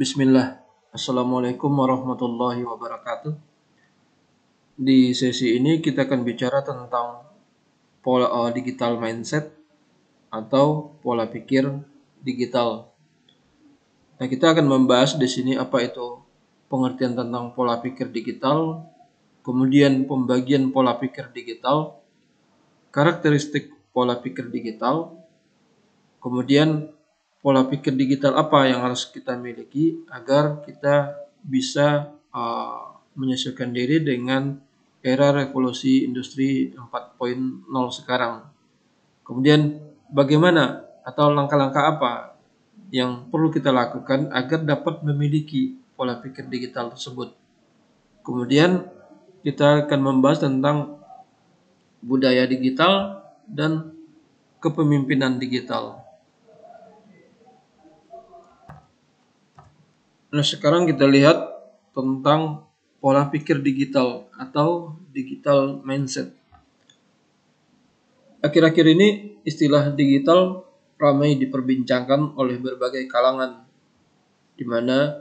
Bismillah. Assalamualaikum warahmatullahi wabarakatuh. Di sesi ini kita akan bicara tentang digital mindset atau pola pikir digital. Nah, kita akan membahas di sini apa itu pengertian tentang pola pikir digital, kemudian pembagian pola pikir digital, karakteristik pola pikir digital, kemudian pola pikir digital apa yang harus kita miliki agar kita bisa menyesuaikan diri dengan era revolusi industri 4.0 sekarang. Kemudian bagaimana atau langkah-langkah apa yang perlu kita lakukan agar dapat memiliki pola pikir digital tersebut. Kemudian kita akan membahas tentang budaya digital dan kepemimpinan digital. Nah, sekarang kita lihat tentang pola pikir digital atau digital mindset. Akhir-akhir ini istilah digital ramai diperbincangkan oleh berbagai kalangan, di mana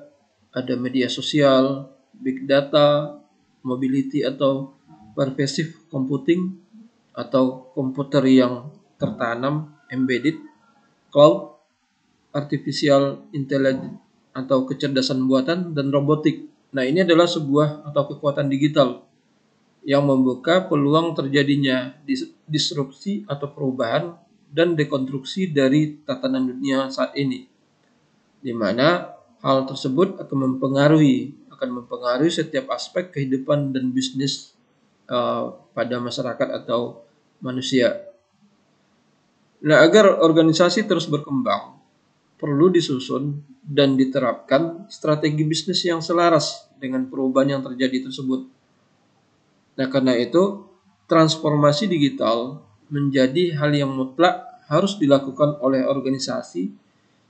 ada media sosial, big data, mobility atau pervasive computing atau komputer yang tertanam, embedded, cloud, artificial intelligence atau kecerdasan buatan, dan robotik. Nah, ini adalah sebuah atau kekuatan digital yang membuka peluang terjadinya disrupsi atau perubahan dan dekonstruksi dari tatanan dunia saat ini, di mana hal tersebut akan mempengaruhi setiap aspek kehidupan dan bisnis pada masyarakat atau manusia. Nah, agar organisasi terus berkembang, perlu disusun dan diterapkan strategi bisnis yang selaras dengan perubahan yang terjadi tersebut. Nah, karena itu, transformasi digital menjadi hal yang mutlak harus dilakukan oleh organisasi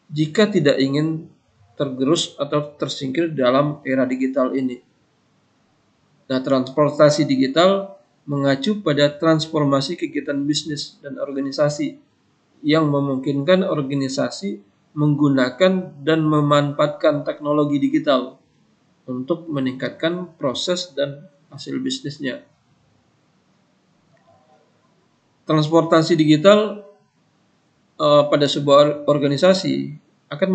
jika tidak ingin tergerus atau tersingkir dalam era digital ini. Nah, transportasi digital mengacu pada transformasi kegiatan bisnis dan organisasi yang memungkinkan organisasi menggunakan dan memanfaatkan teknologi digital untuk meningkatkan proses dan hasil bisnisnya. Transportasi digital pada sebuah organisasi akan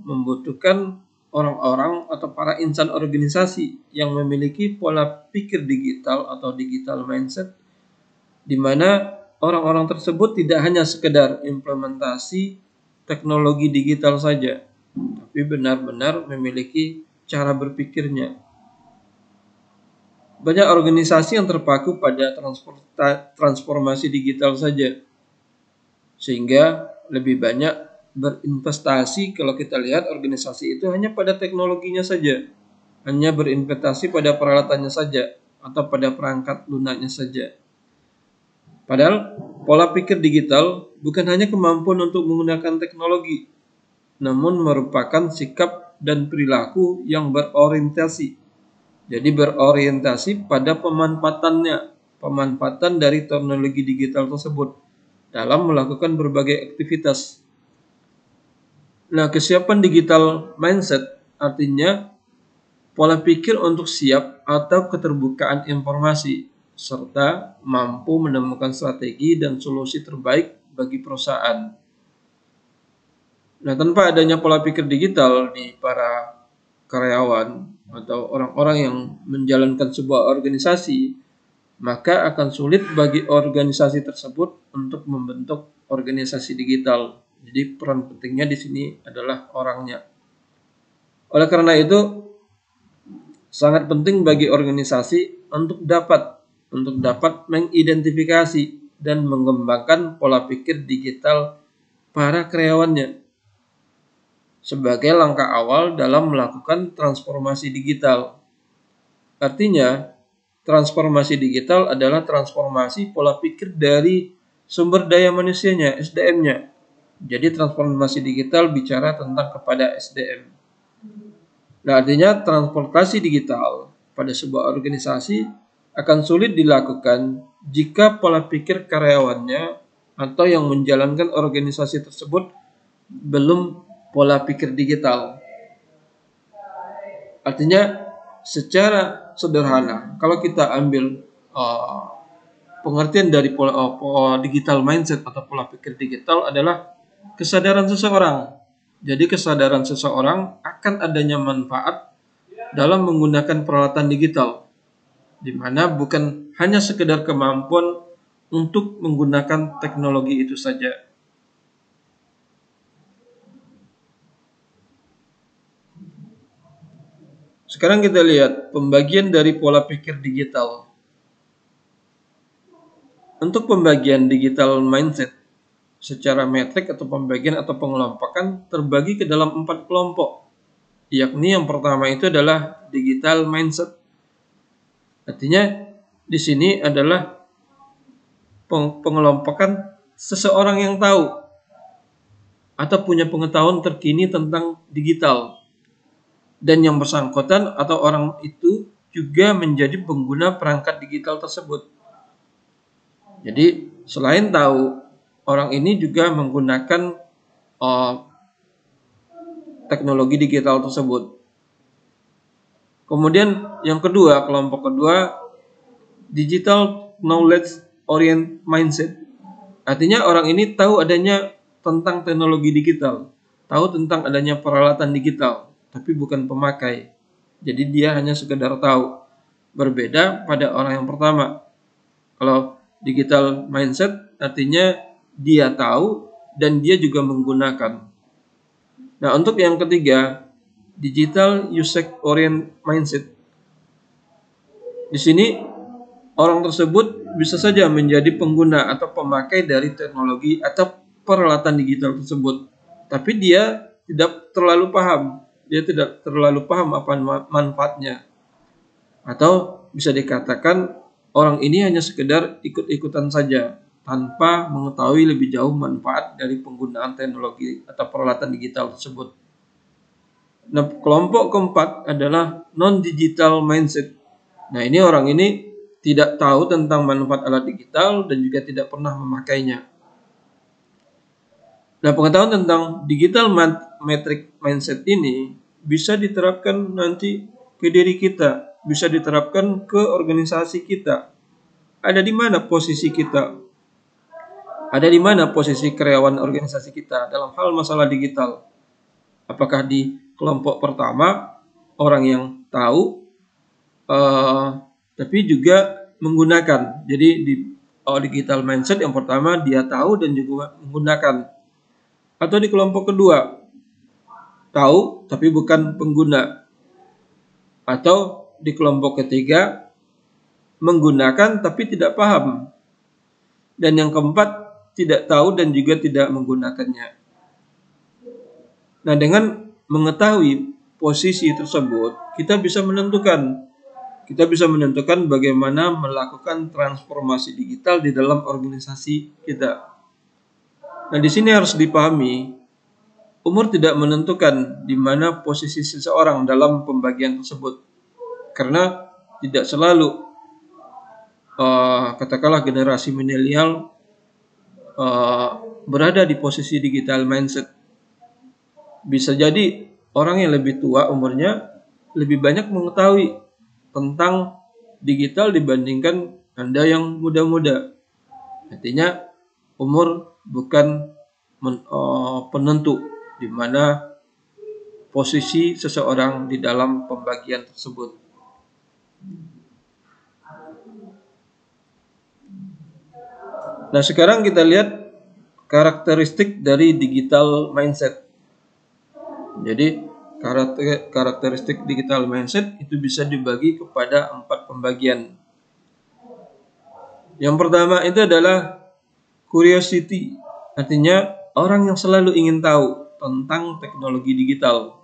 membutuhkan orang-orang atau para insan organisasi yang memiliki pola pikir digital atau digital mindset, di mana orang-orang tersebut tidak hanya sekedar implementasi teknologi digital saja, tapi benar-benar memiliki cara berpikirnya. Banyak organisasi yang terpaku pada transformasi digital saja, sehingga lebih banyak berinvestasi. Kalau kita lihat organisasi itu hanya pada teknologinya saja, hanya berinvestasi pada peralatannya saja atau pada perangkat lunaknya saja. Padahal pola pikir digital bukan hanya kemampuan untuk menggunakan teknologi, namun merupakan sikap dan perilaku yang berorientasi. Jadi berorientasi pada pemanfaatan dari teknologi digital tersebut dalam melakukan berbagai aktivitas. Nah, kesiapan digital mindset artinya pola pikir untuk siap atau keterbukaan informasi, serta mampu menemukan strategi dan solusi terbaik bagi perusahaan. Nah, tanpa adanya pola pikir digital di para karyawan atau orang-orang yang menjalankan sebuah organisasi, maka akan sulit bagi organisasi tersebut untuk membentuk organisasi digital. Jadi peran pentingnya di sini adalah orangnya. Oleh karena itu, sangat penting bagi organisasi untuk dapat mengidentifikasi dan mengembangkan pola pikir digital para karyawannya sebagai langkah awal dalam melakukan transformasi digital. Artinya, transformasi digital adalah transformasi pola pikir dari sumber daya manusianya, SDM-nya. Jadi transformasi digital bicara tentang kepada SDM. Nah, artinya transportasi digital pada sebuah organisasi akan sulit dilakukan jika pola pikir karyawannya atau yang menjalankan organisasi tersebut belum pola pikir digital. Artinya secara sederhana, kalau kita ambil pengertian dari digital mindset atau pola pikir digital adalah kesadaran seseorang. Jadi kesadaran seseorang akan adanya manfaat dalam menggunakan peralatan digital, di mana bukan hanya sekedar kemampuan untuk menggunakan teknologi itu saja. Sekarang kita lihat pembagian dari pola pikir digital. Untuk pembagian digital mindset secara metrik atau pembagian atau pengelompokan terbagi ke dalam 4 kelompok. Yakni yang pertama itu adalah digital mindset. Artinya di sini adalah pengelompokan seseorang yang tahu atau punya pengetahuan terkini tentang digital. Dan yang bersangkutan atau orang itu juga menjadi pengguna perangkat digital tersebut. Jadi selain tahu, orang ini juga menggunakan teknologi digital tersebut. Kemudian yang kedua, kelompok kedua, digital knowledge orient mindset. Artinya orang ini tahu adanya tentang teknologi digital, tahu tentang adanya peralatan digital, tapi bukan pemakai. Jadi dia hanya sekedar tahu. Berbeda pada orang yang pertama. Kalau digital mindset artinya dia tahu dan dia juga menggunakan. Nah, untuk yang ketiga, digital usage orient mindset. Di sini orang tersebut bisa saja menjadi pengguna atau pemakai dari teknologi atau peralatan digital tersebut, tapi dia tidak terlalu paham. Dia tidak terlalu paham apa manfaatnya. Atau bisa dikatakan orang ini hanya sekedar ikut-ikutan saja tanpa mengetahui lebih jauh manfaat dari penggunaan teknologi atau peralatan digital tersebut. Nah, kelompok keempat adalah non-digital mindset. Nah, ini orang ini tidak tahu tentang manfaat alat digital dan juga tidak pernah memakainya. Nah, pengetahuan tentang digital metric mindset ini bisa diterapkan nanti ke diri kita, bisa diterapkan ke organisasi kita. Ada di mana posisi kita? Ada di mana posisi karyawan organisasi kita dalam hal masalah digital? Apakah di kelompok pertama, orang yang tahu, tapi juga menggunakan. Jadi di digital mindset yang pertama dia tahu dan juga menggunakan. Atau di kelompok kedua, tahu tapi bukan pengguna. Atau di kelompok ketiga, menggunakan tapi tidak paham. Dan yang keempat, tidak tahu dan juga tidak menggunakannya. Nah, dengan mengetahui posisi tersebut, kita bisa menentukan bagaimana melakukan transformasi digital di dalam organisasi kita. Nah, di sini harus dipahami, umur tidak menentukan di mana posisi seseorang dalam pembagian tersebut. Karena tidak selalu katakanlah generasi milenial berada di posisi digital mindset. Bisa jadi orang yang lebih tua umurnya lebih banyak mengetahui tentang digital dibandingkan Anda yang muda-muda. Artinya umur bukan penentu di mana posisi seseorang di dalam pembagian tersebut. Nah, sekarang kita lihat karakteristik dari digital mindset. Jadi, karakteristik digital mindset itu bisa dibagi kepada 4 pembagian. Yang pertama itu adalah curiosity. Artinya, orang yang selalu ingin tahu tentang teknologi digital.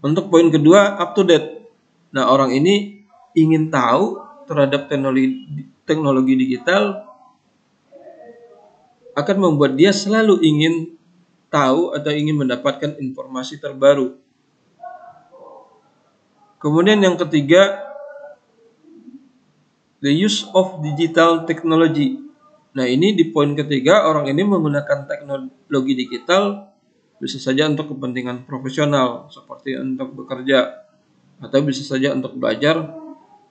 Untuk poin kedua, up to date. Nah, orang ini ingin tahu terhadap teknologi digital akan membuat dia selalu ingin tahu atau ingin mendapatkan informasi terbaru. Kemudian yang ketiga, the use of digital technology. Nah, ini di poin ketiga, orang ini menggunakan teknologi digital bisa saja untuk kepentingan profesional seperti untuk bekerja, atau bisa saja untuk belajar,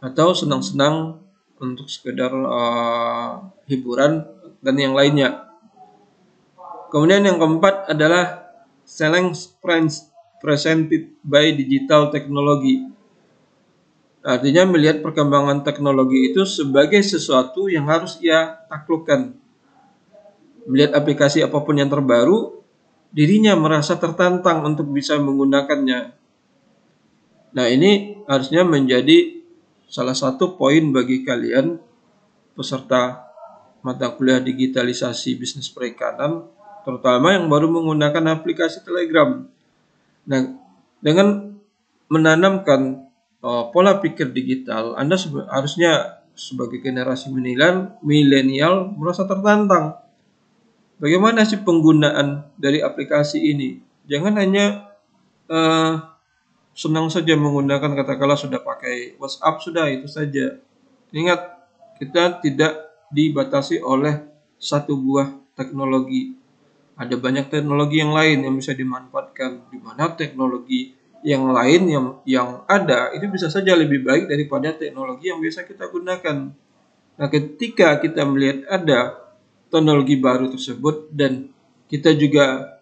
atau senang-senang untuk sekedar hiburan dan yang lainnya. Kemudian yang keempat adalah challenge presented by digital technology. Artinya melihat perkembangan teknologi itu sebagai sesuatu yang harus ia taklukkan. Melihat aplikasi apapun yang terbaru, dirinya merasa tertantang untuk bisa menggunakannya. Nah, ini harusnya menjadi salah satu poin bagi kalian peserta mata kuliah digitalisasi bisnis perikanan, terutama yang baru menggunakan aplikasi Telegram. Nah, dengan menanamkan pola pikir digital, Anda harusnya sebagai generasi milenial merasa tertantang. Bagaimana sih penggunaan dari aplikasi ini? Jangan hanya senang saja menggunakan, katakanlah sudah pakai WhatsApp, sudah itu saja. Ingat, kita tidak dibatasi oleh satu buah teknologi. Ada banyak teknologi yang lain yang bisa dimanfaatkan, di mana teknologi yang lain yang ada itu bisa saja lebih baik daripada teknologi yang biasa kita gunakan. Nah, ketika kita melihat ada teknologi baru tersebut dan kita juga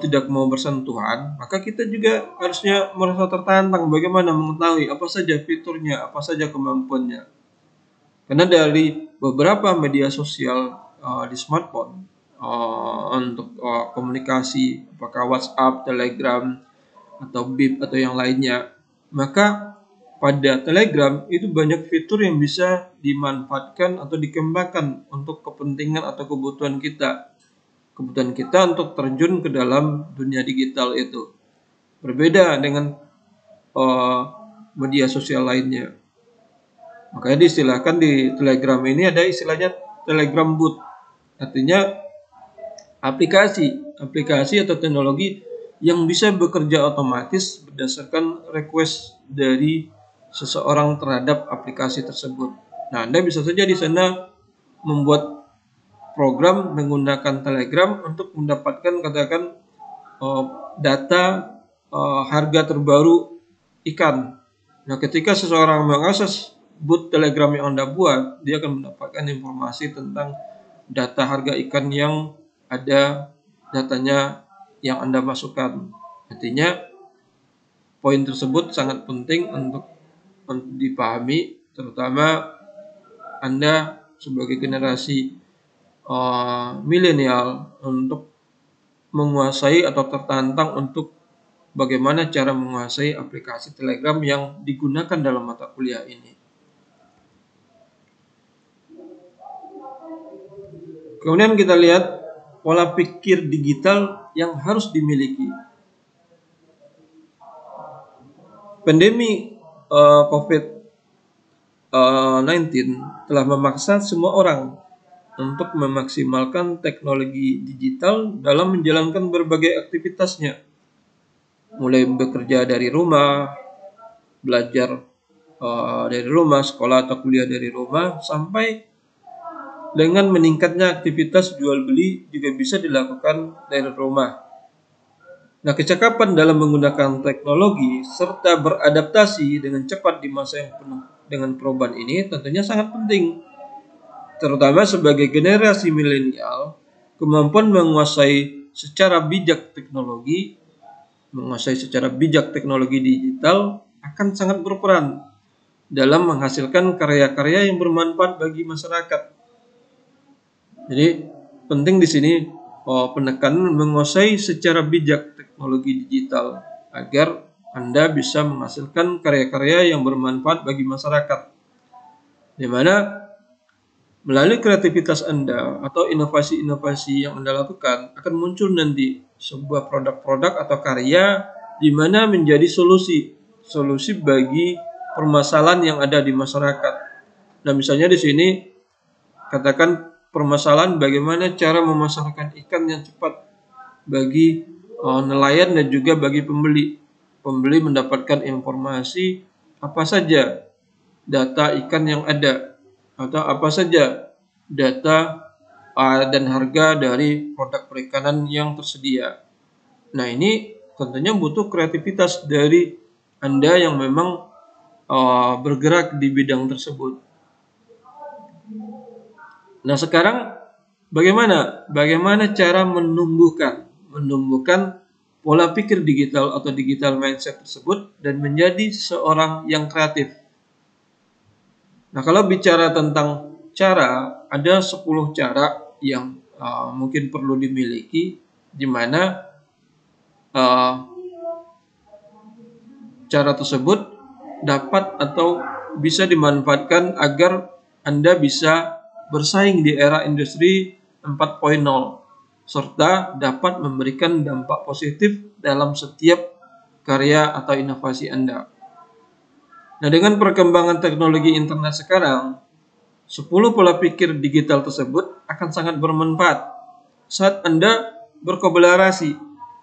tidak mau bersentuhan, maka kita juga harusnya merasa tertantang bagaimana mengetahui apa saja fiturnya, apa saja kemampuannya. Karena dari beberapa media sosial di smartphone untuk komunikasi, apakah WhatsApp, Telegram, atau Bip atau yang lainnya, maka pada Telegram itu banyak fitur yang bisa dimanfaatkan atau dikembangkan untuk kepentingan atau kebutuhan kita. Kebutuhan kita untuk terjun ke dalam dunia digital itu. Berbeda dengan media sosial lainnya. Makanya diistilahkan di Telegram ini ada istilahnya Telegram bot. Artinya aplikasi atau teknologi yang bisa bekerja otomatis berdasarkan request dari seseorang terhadap aplikasi tersebut. Nah, Anda bisa saja di sana membuat program menggunakan Telegram untuk mendapatkan katakan data harga terbaru ikan. Nah, ketika seseorang mengakses bot Telegram yang Anda buat, dia akan mendapatkan informasi tentang data harga ikan yang ada datanya yang Anda masukkan. Artinya poin tersebut sangat penting untuk dipahami, terutama Anda sebagai generasi milenial untuk menguasai atau tertantang untuk bagaimana cara menguasai aplikasi Telegram yang digunakan dalam mata kuliah ini. Kemudian kita lihat pola pikir digital yang harus dimiliki. Pandemi COVID-19 telah memaksa semua orang untuk memaksimalkan teknologi digital dalam menjalankan berbagai aktivitasnya. Mulai bekerja dari rumah, belajar dari rumah, sekolah atau kuliah dari rumah, sampai dengan meningkatnya aktivitas jual beli juga bisa dilakukan dari rumah. Nah, kecakapan dalam menggunakan teknologi serta beradaptasi dengan cepat di masa yang penuh dengan perubahan ini tentunya sangat penting. Terutama sebagai generasi milenial, kemampuan menguasai secara bijak teknologi digital akan sangat berperan dalam menghasilkan karya-karya yang bermanfaat bagi masyarakat. Jadi penting di sini penekanan menguasai secara bijak teknologi digital agar Anda bisa menghasilkan karya-karya yang bermanfaat bagi masyarakat, di mana melalui kreativitas Anda atau inovasi-inovasi yang Anda lakukan akan muncul nanti sebuah produk-produk atau karya di mana menjadi solusi bagi permasalahan yang ada di masyarakat. Nah, misalnya di sini katakan permasalahan bagaimana cara memasarkan ikan yang cepat bagi nelayan dan juga bagi pembeli. Pembeli mendapatkan informasi apa saja data ikan yang ada, atau apa saja data dan harga dari produk perikanan yang tersedia. Nah, ini tentunya butuh kreativitas dari Anda yang memang bergerak di bidang tersebut. Nah, sekarang bagaimana cara menumbuhkan pola pikir digital atau digital mindset tersebut dan menjadi seorang yang kreatif. Nah, kalau bicara tentang cara, ada 10 cara yang mungkin perlu dimiliki, di mana cara tersebut dapat atau bisa dimanfaatkan agar Anda bisa bersaing di era industri 4.0 serta dapat memberikan dampak positif dalam setiap karya atau inovasi Anda. Nah, dengan perkembangan teknologi internet sekarang, 10 pola pikir digital tersebut akan sangat bermanfaat saat Anda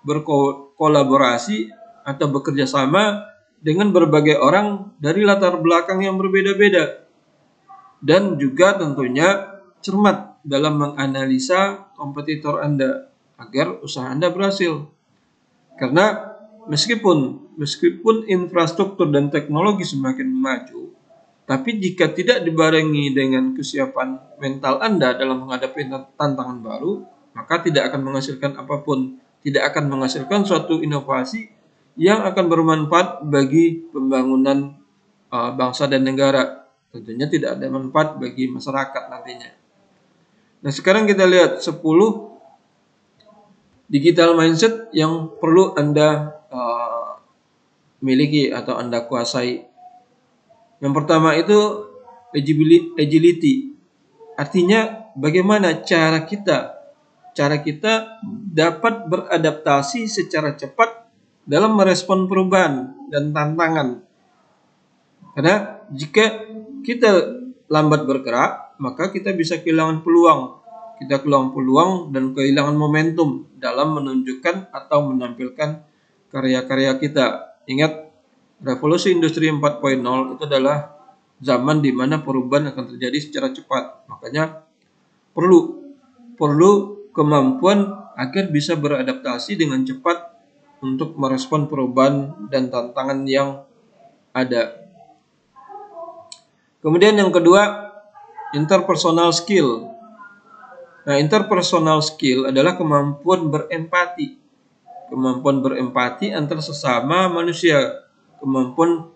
berkolaborasi atau bekerja sama dengan berbagai orang dari latar belakang yang berbeda-beda, dan juga tentunya cermat dalam menganalisa kompetitor Anda agar usaha Anda berhasil. Karena meskipun infrastruktur dan teknologi semakin maju, tapi jika tidak dibarengi dengan kesiapan mental Anda dalam menghadapi tantangan baru, maka tidak akan menghasilkan apapun, tidak akan menghasilkan suatu inovasi yang akan bermanfaat bagi pembangunan bangsa dan negara. Tentunya tidak ada manfaat bagi masyarakat nantinya. Nah, sekarang kita lihat 10 digital mindset yang perlu Anda miliki atau Anda kuasai. Yang pertama itu agility. Artinya bagaimana cara kita dapat beradaptasi secara cepat dalam merespon perubahan dan tantangan. Karena jika kita lambat bergerak, maka kita bisa kehilangan peluang. Kita kehilangan peluang dan kehilangan momentum dalam menunjukkan atau menampilkan karya-karya kita. Ingat, revolusi industri 4.0 itu adalah zaman di mana perubahan akan terjadi secara cepat. Makanya perlu kemampuan agar bisa beradaptasi dengan cepat untuk merespon perubahan dan tantangan yang ada. Kemudian yang kedua, interpersonal skill. Nah, interpersonal skill adalah kemampuan berempati. Kemampuan berempati antar sesama manusia. Kemampuan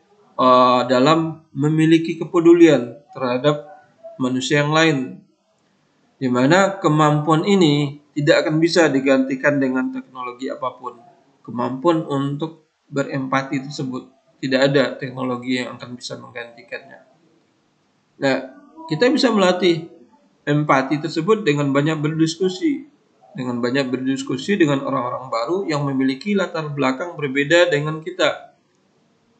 dalam memiliki kepedulian terhadap manusia yang lain. Di mana kemampuan ini tidak akan bisa digantikan dengan teknologi apapun. Kemampuan untuk berempati tersebut. Tidak ada teknologi yang akan bisa menggantikannya. Nah, kita bisa melatih empati tersebut dengan banyak berdiskusi. Dengan orang-orang baru yang memiliki latar belakang berbeda dengan kita.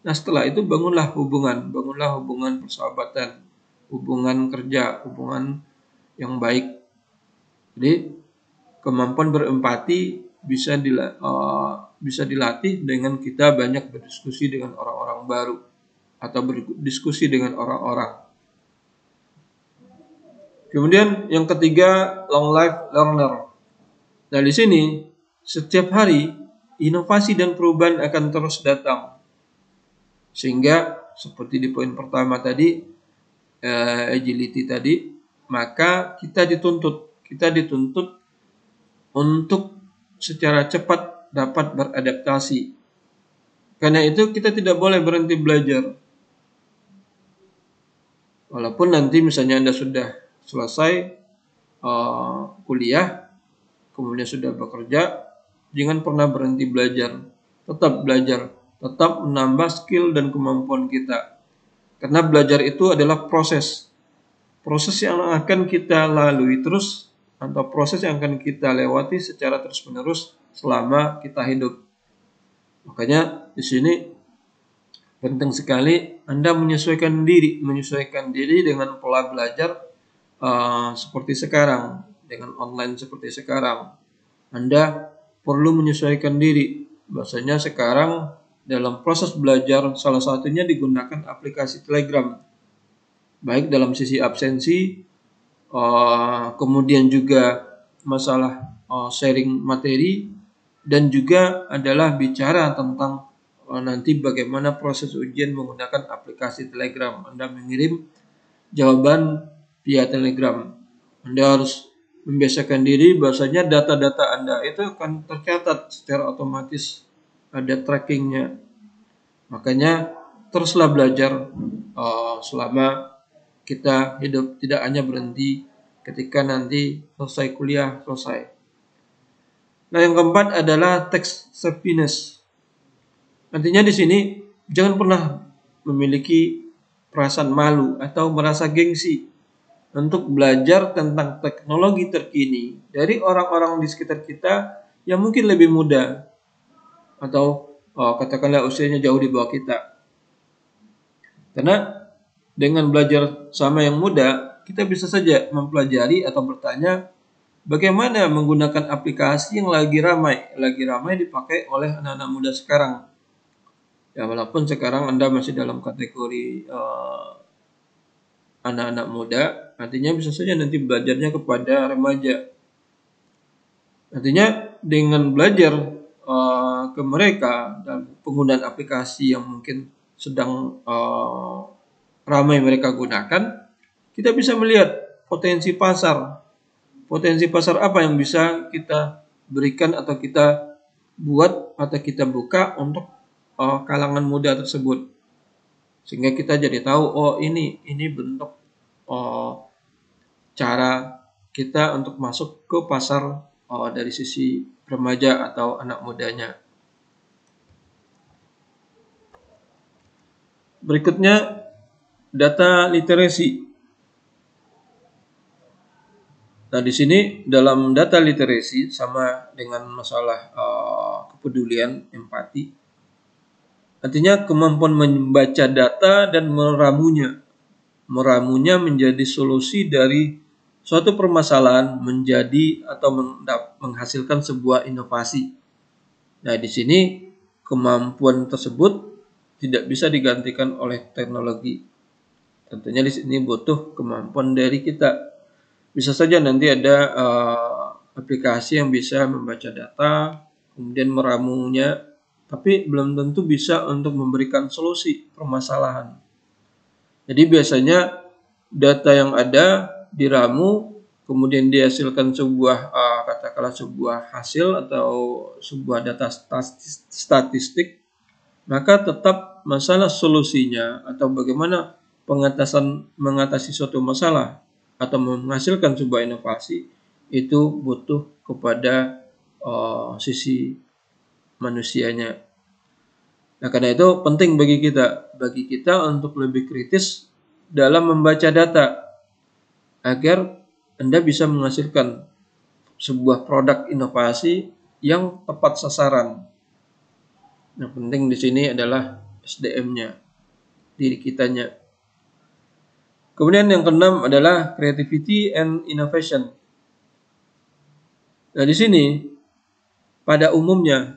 Nah, setelah itu bangunlah hubungan persahabatan, hubungan kerja, hubungan yang baik. Jadi, kemampuan berempati bisa dilatih dengan kita banyak berdiskusi dengan orang-orang baru atau berdiskusi dengan orang-orang. Kemudian yang ketiga, long life learner. Nah, di sini setiap hari inovasi dan perubahan akan terus datang. Sehingga seperti di poin pertama tadi, agility tadi, maka kita dituntut untuk secara cepat dapat beradaptasi. Karena itu kita tidak boleh berhenti belajar. Walaupun nanti misalnya Anda sudah selesai kuliah, kemudian sudah bekerja, jangan pernah berhenti belajar. Tetap belajar, tetap menambah skill dan kemampuan kita. Karena belajar itu adalah proses yang akan kita lalui terus, atau proses yang akan kita lewati secara terus-menerus selama kita hidup. Makanya di sini penting sekali Anda menyesuaikan diri dengan pola belajar seperti sekarang, dengan online seperti sekarang. Anda perlu menyesuaikan diri. Bahwasanya sekarang dalam proses belajar salah satunya digunakan aplikasi Telegram, baik dalam sisi absensi, kemudian juga masalah sharing materi, dan juga adalah bicara tentang nanti bagaimana proses ujian menggunakan aplikasi Telegram. Anda mengirim jawaban via Telegram. Anda harus membiasakan diri bahwasanya data-data Anda itu akan tercatat secara otomatis, ada trackingnya. Makanya teruslah belajar selama kita hidup, tidak hanya berhenti ketika nanti selesai kuliah, selesai. Nah, yang keempat adalah text savviness. Artinya di sini jangan pernah memiliki perasaan malu atau merasa gengsi untuk belajar tentang teknologi terkini dari orang-orang di sekitar kita yang mungkin lebih muda atau katakanlah usianya jauh di bawah kita. Karena dengan belajar sama yang muda, kita bisa saja mempelajari atau bertanya bagaimana menggunakan aplikasi yang lagi ramai dipakai oleh anak-anak muda sekarang. Ya, walaupun sekarang Anda masih dalam kategori anak-anak muda, artinya bisa saja nanti belajarnya kepada remaja. Artinya dengan belajar ke mereka dan penggunaan aplikasi yang mungkin sedang ramai mereka gunakan, kita bisa melihat potensi pasar. Potensi pasar apa yang bisa kita berikan atau kita buat atau kita buka untuk kalangan muda tersebut, sehingga kita jadi tahu ini bentuk cara kita untuk masuk ke pasar dari sisi remaja atau anak mudanya. Berikutnya data literasi. Nah, di sini dalam data literasi sama dengan masalah kepedulian, empati. Artinya kemampuan membaca data dan meramunya. Meramunya menjadi solusi dari suatu permasalahan menjadi atau menghasilkan sebuah inovasi. Nah, di sini kemampuan tersebut tidak bisa digantikan oleh teknologi. Tentunya di sini butuh kemampuan dari kita. Bisa saja nanti ada aplikasi yang bisa membaca data, kemudian meramunya, tapi belum tentu bisa untuk memberikan solusi permasalahan. Jadi biasanya data yang ada diramu, kemudian dihasilkan sebuah katakanlah sebuah hasil atau sebuah data statistik, maka tetap masalah solusinya atau bagaimana mengatasi suatu masalah atau menghasilkan sebuah inovasi itu butuh kepada sisi manusianya. Nah, karena itu penting bagi kita untuk lebih kritis dalam membaca data agar Anda bisa menghasilkan sebuah produk inovasi yang tepat sasaran. Nah, penting di sini adalah SDM-nya, diri kitanya. Kemudian yang keenam adalah creativity and innovation. Nah, di sini pada umumnya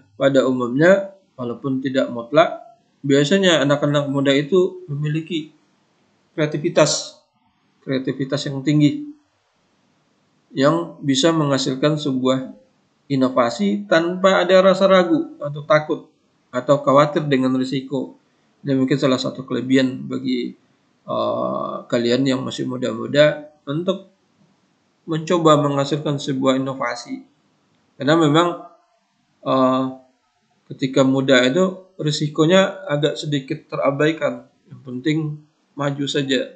walaupun tidak mutlak, biasanya anak-anak muda itu memiliki kreativitas yang tinggi yang bisa menghasilkan sebuah inovasi tanpa ada rasa ragu atau takut atau khawatir dengan risiko. Dan mungkin salah satu kelebihan bagi kalian yang masih muda-muda untuk mencoba menghasilkan sebuah inovasi. Karena memang ketika muda itu risikonya agak sedikit terabaikan. Yang penting maju saja.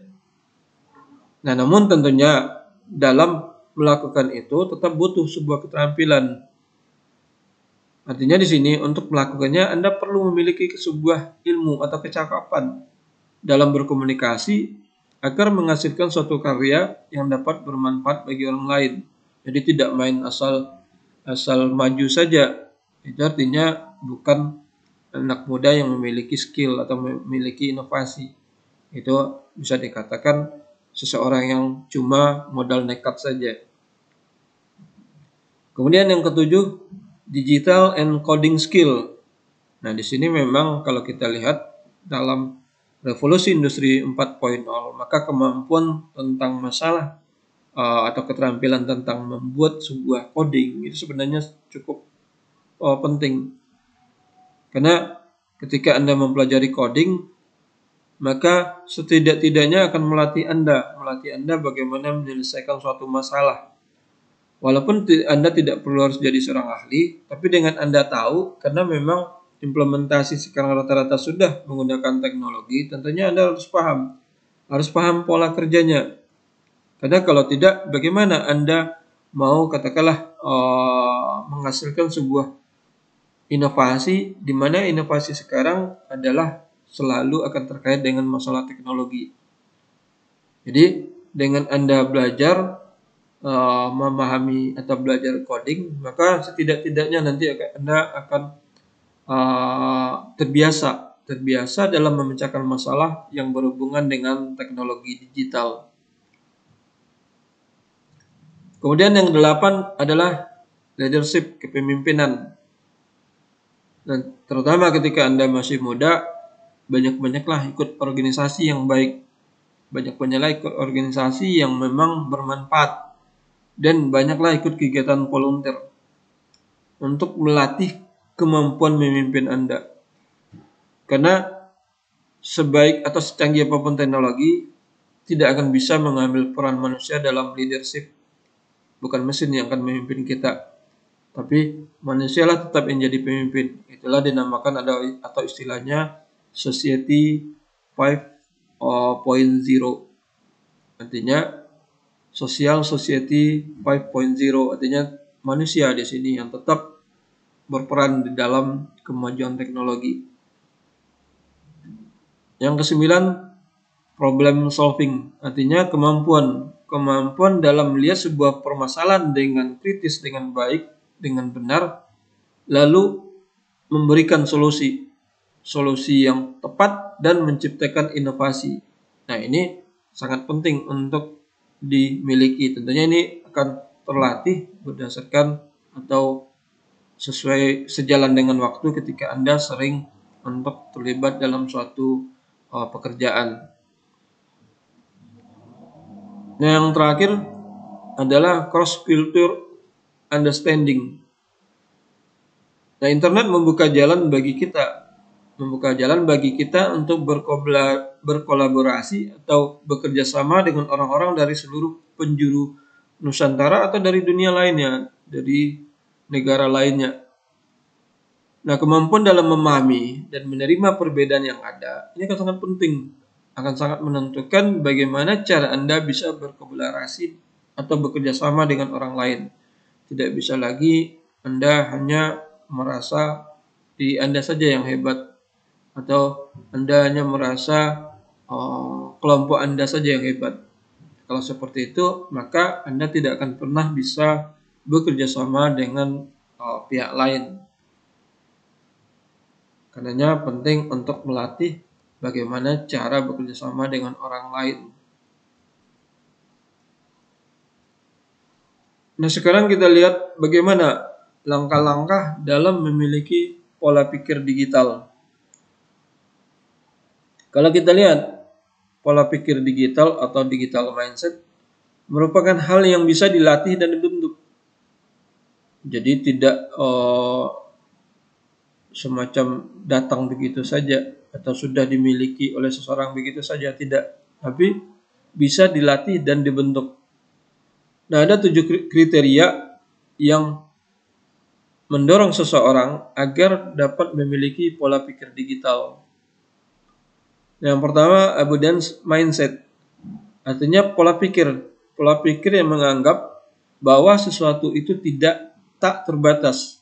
Nah, namun tentunya dalam melakukan itu tetap butuh sebuah keterampilan. Artinya di sini untuk melakukannya Anda perlu memiliki sebuah ilmu atau kecakapan dalam berkomunikasi agar menghasilkan suatu karya yang dapat bermanfaat bagi orang lain. Jadi tidak main asal maju saja. Itu artinya bukan anak muda yang memiliki skill atau memiliki inovasi. Itu bisa dikatakan seseorang yang cuma modal nekat saja. Kemudian yang ketujuh, digital and coding skill. Nah, di sini memang kalau kita lihat dalam revolusi industri 4.0, maka kemampuan tentang masalah atau keterampilan tentang membuat sebuah coding itu sebenarnya cukup penting. Karena ketika Anda mempelajari coding, maka setidak-tidaknya akan melatih Anda bagaimana menyelesaikan suatu masalah. Walaupun Anda tidak perlu harus jadi seorang ahli, tapi dengan Anda tahu, karena memang implementasi sekarang rata-rata sudah menggunakan teknologi, tentunya Anda harus paham pola kerjanya. Karena kalau tidak, bagaimana Anda mau katakanlah menghasilkan sebuah inovasi, di mana inovasi sekarang adalah selalu akan terkait dengan masalah teknologi. Jadi dengan Anda belajar memahami atau belajar coding, maka setidak-tidaknya nanti Anda akan terbiasa dalam memecahkan masalah yang berhubungan dengan teknologi digital. Kemudian yang 8 adalah leadership, kepemimpinan. Dan terutama ketika Anda masih muda, banyak-banyaklah ikut organisasi yang baik. Banyak-banyaklah ikut organisasi yang memang bermanfaat. Dan banyaklah ikut kegiatan volunteer untuk melatih kemampuan memimpin Anda. Karena sebaik atau secanggih apapun teknologi, tidak akan bisa mengambil peran manusia dalam leadership. Bukan mesin yang akan memimpin kita, tapi manusialah tetap yang jadi pemimpin. Itulah dinamakan atau istilahnya Society 5.0. Artinya Social Society 5.0, artinya manusia di sini yang tetap berperan di dalam kemajuan teknologi. Yang ke-9, problem solving, artinya kemampuan dalam melihat sebuah permasalahan dengan kritis, dengan baik, dengan benar, lalu memberikan solusi yang tepat dan menciptakan inovasi. Nah, ini sangat penting untuk dimiliki. Tentunya ini akan terlatih berdasarkan atau sejalan dengan waktu ketika Anda sering untuk terlibat dalam suatu pekerjaan. Nah, yang terakhir adalah cross-culture understanding. Nah, internet membuka jalan bagi kita untuk berkolaborasi atau bekerja sama dengan orang-orang dari seluruh penjuru Nusantara atau dari dunia lainnya, dari negara lainnya. Nah, kemampuan dalam memahami dan menerima perbedaan yang ada, ini akan sangat penting, akan sangat menentukan bagaimana cara Anda bisa berkolaborasi atau bekerja sama dengan orang lain. Tidak bisa lagi Anda hanya merasa diri Anda saja yang hebat, atau Anda hanya merasa kelompok Anda saja yang hebat. Kalau seperti itu, maka Anda tidak akan pernah bisa bekerja sama dengan pihak lain. Karenanya penting untuk melatih bagaimana cara bekerja sama dengan orang lain. Nah, sekarang kita lihat bagaimana langkah-langkah dalam memiliki pola pikir digital. Kalau kita lihat pola pikir digital atau digital mindset merupakan hal yang bisa dilatih dan dibentuk. Jadi tidak semacam datang begitu saja atau sudah dimiliki oleh seseorang begitu saja, tidak. Tapi bisa dilatih dan dibentuk. Nah, ada 7 kriteria yang mendorong seseorang agar dapat memiliki pola pikir digital. Yang pertama, abundance mindset. Artinya pola pikir yang menganggap bahwa sesuatu itu tak terbatas.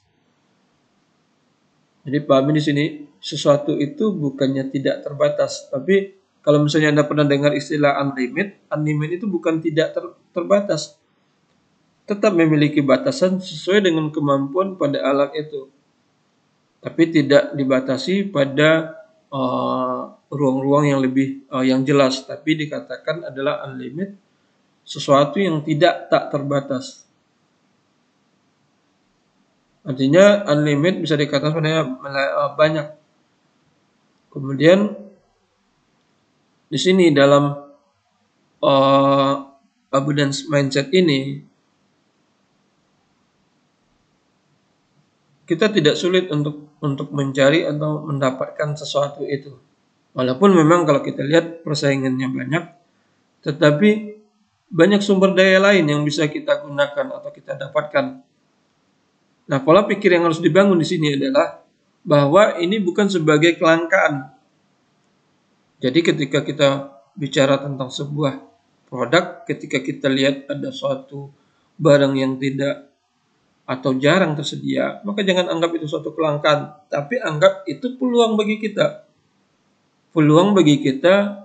Jadi pahami di sini, sesuatu itu bukannya tidak terbatas, tapi kalau misalnya Anda pernah dengar istilah unlimit itu bukan tidak terbatas. Tetap memiliki batasan sesuai dengan kemampuan pada alat itu. Tapi tidak dibatasi pada ruang-ruang yang lebih yang jelas, tapi dikatakan adalah unlimit, sesuatu yang tak terbatas. Artinya unlimit bisa dikatakan sebenarnya banyak. Kemudian di sini dalam abundance mindset ini kita tidak sulit untuk mencari atau mendapatkan sesuatu itu. Walaupun memang kalau kita lihat persaingannya banyak, tetapi banyak sumber daya lain yang bisa kita gunakan atau kita dapatkan. Nah, pola pikir yang harus dibangun di sini adalah bahwa ini bukan sebagai kelangkaan. Jadi ketika kita bicara tentang sebuah produk, ketika kita lihat ada suatu barang yang tidak atau jarang tersedia, maka jangan anggap itu suatu kelangkaan, tapi anggap itu peluang bagi kita. Peluang bagi kita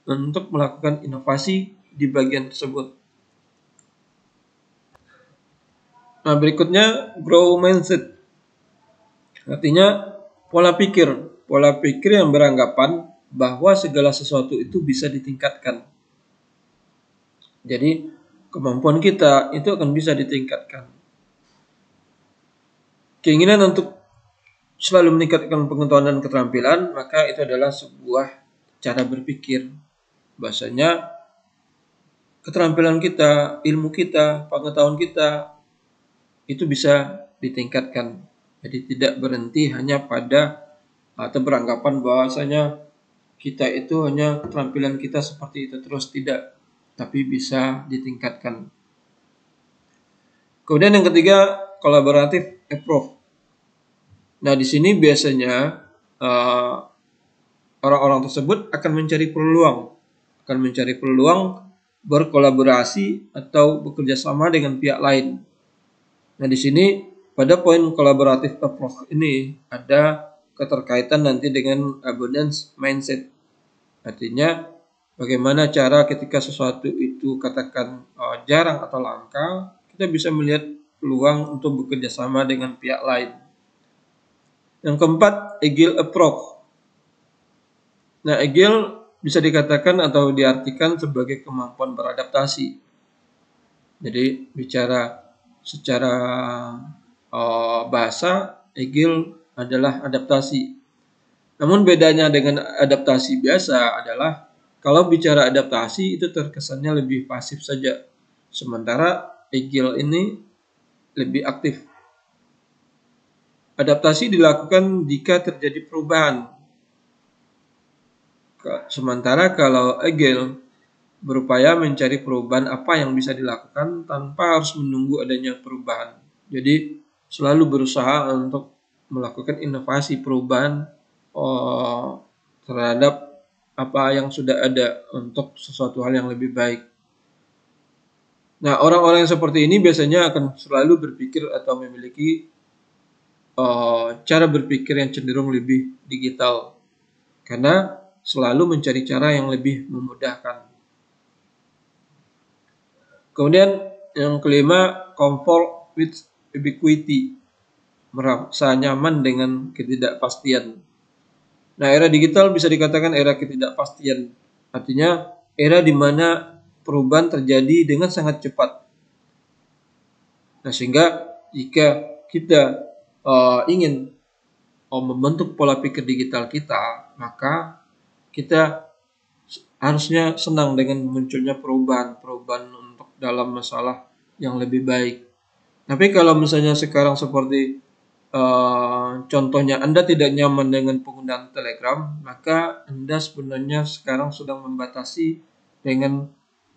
untuk melakukan inovasi di bagian tersebut. Nah, berikutnya grow mindset. Artinya pola pikir yang beranggapan bahwa segala sesuatu itu bisa ditingkatkan. Jadi kemampuan kita itu akan bisa ditingkatkan. Keinginan untuk selalu meningkatkan pengetahuan dan keterampilan, maka itu adalah sebuah cara berpikir. Bahasanya keterampilan kita, ilmu kita, pengetahuan kita itu bisa ditingkatkan. Jadi tidak berhenti hanya pada atau beranggapan bahwasanya kita itu hanya keterampilan kita seperti itu terus, tidak, tapi bisa ditingkatkan. Kemudian yang ketiga, collaborative approach. Nah, di sini biasanya orang-orang tersebut akan mencari peluang berkolaborasi atau bekerja sama dengan pihak lain. Nah, di sini pada poin collaborative approach ini ada keterkaitan nanti dengan abundance mindset. Artinya bagaimana cara ketika sesuatu itu katakan jarang atau langka, kita bisa melihat peluang untuk bekerja sama dengan pihak lain. Yang keempat, agile approach. Nah, agile bisa dikatakan atau diartikan sebagai kemampuan beradaptasi. Jadi bicara secara bahasa, agile adalah adaptasi. Namun bedanya dengan adaptasi biasa adalah kalau bicara adaptasi itu terkesannya lebih pasif saja. Sementara agile ini lebih aktif. Adaptasi dilakukan jika terjadi perubahan. Sementara kalau agile berupaya mencari perubahan apa yang bisa dilakukan tanpa harus menunggu adanya perubahan. Jadi selalu berusaha untuk melakukan inovasi perubahan terhadap apa yang sudah ada untuk sesuatu hal yang lebih baik. Nah, orang-orang yang seperti ini biasanya akan selalu berpikir atau memiliki cara berpikir yang cenderung lebih digital karena selalu mencari cara yang lebih memudahkan. Kemudian yang kelima, comfort with ubiquity, merasa nyaman dengan ketidakpastian. Nah, era digital bisa dikatakan era ketidakpastian. Artinya era di mana perubahan terjadi dengan sangat cepat. Nah, sehingga jika kita ingin membentuk pola pikir digital kita, maka kita harusnya senang dengan munculnya perubahan untuk dalam masalah yang lebih baik. Tapi kalau misalnya sekarang seperti contohnya Anda tidak nyaman dengan penggunaan Telegram, maka Anda sebenarnya sekarang sedang membatasi dengan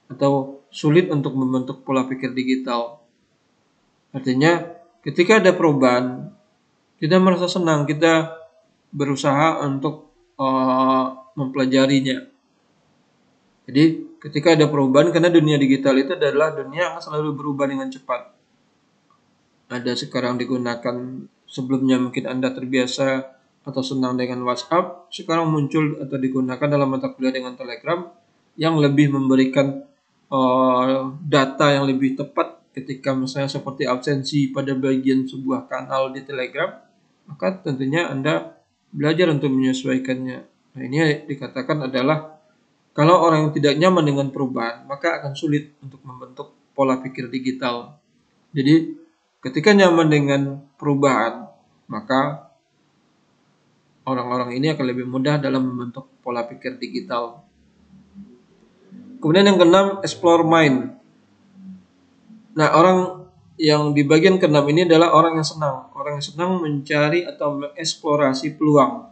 atau sulit untuk membentuk pola pikir digital. Artinya ketika ada perubahan, kita merasa senang, kita berusaha untuk mempelajarinya. Jadi ketika ada perubahan, karena dunia digital itu adalah dunia yang selalu berubah dengan cepat. Ada sekarang digunakan, sebelumnya mungkin Anda terbiasa atau senang dengan WhatsApp, sekarang muncul atau digunakan dalam mata kuliah dengan Telegram yang lebih memberikan data yang lebih tepat ketika misalnya seperti absensi pada bagian sebuah kanal di Telegram, maka tentunya Anda belajar untuk menyesuaikannya. Nah, ini dikatakan adalah kalau orang yang tidak nyaman dengan perubahan, maka akan sulit untuk membentuk pola pikir digital. Jadi ketika nyaman dengan perubahan, maka orang-orang ini akan lebih mudah dalam membentuk pola pikir digital. Kemudian yang keenam, explore mind. Nah, orang yang di bagian keenam ini adalah orang yang senang. Orang yang senang mencari atau mengeksplorasi peluang.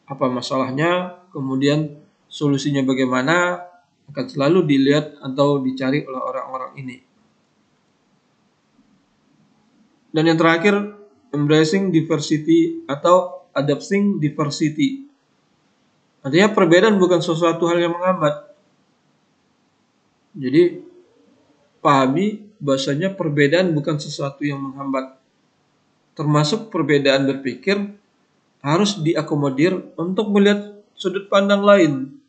Apa masalahnya, kemudian solusinya bagaimana, akan selalu dilihat atau dicari oleh orang-orang ini. Dan yang terakhir, embracing diversity atau adapting diversity. Artinya perbedaan bukan sesuatu hal yang menghambat. Jadi pahami bahwasanya perbedaan bukan sesuatu yang menghambat. Termasuk perbedaan berpikir harus diakomodir untuk melihat sudut pandang lain.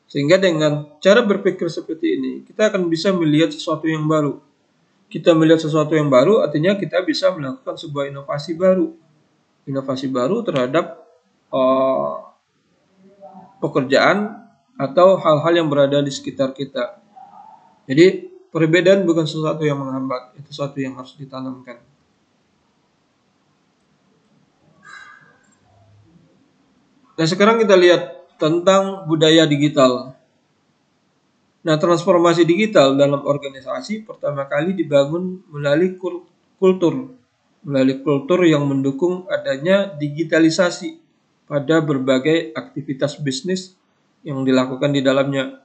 Sehingga dengan cara berpikir seperti ini, kita akan bisa melihat sesuatu yang baru. Kita melihat sesuatu yang baru artinya kita bisa melakukan sebuah inovasi baru. Inovasi baru terhadap pekerjaan atau hal-hal yang berada di sekitar kita. Jadi perbedaan bukan sesuatu yang menghambat, itu sesuatu yang harus ditanamkan. Nah, sekarang kita lihat tentang budaya digital. Nah, transformasi digital dalam organisasi pertama kali dibangun melalui kultur yang mendukung adanya digitalisasi pada berbagai aktivitas bisnis yang dilakukan di dalamnya.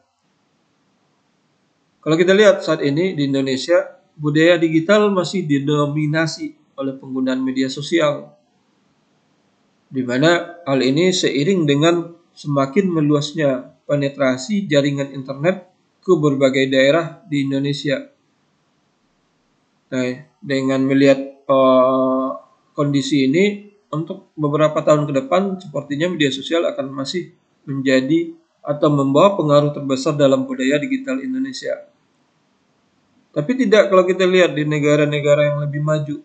Kalau kita lihat saat ini di Indonesia, budaya digital masih didominasi oleh penggunaan media sosial, di mana hal ini seiring dengan semakin meluasnya penetrasi jaringan internet ke berbagai daerah di Indonesia. Nah, dengan melihat kondisi ini, untuk beberapa tahun ke depan, sepertinya media sosial akan masih menjadi atau membawa pengaruh terbesar dalam budaya digital Indonesia. Tapi tidak kalau kita lihat di negara-negara yang lebih maju.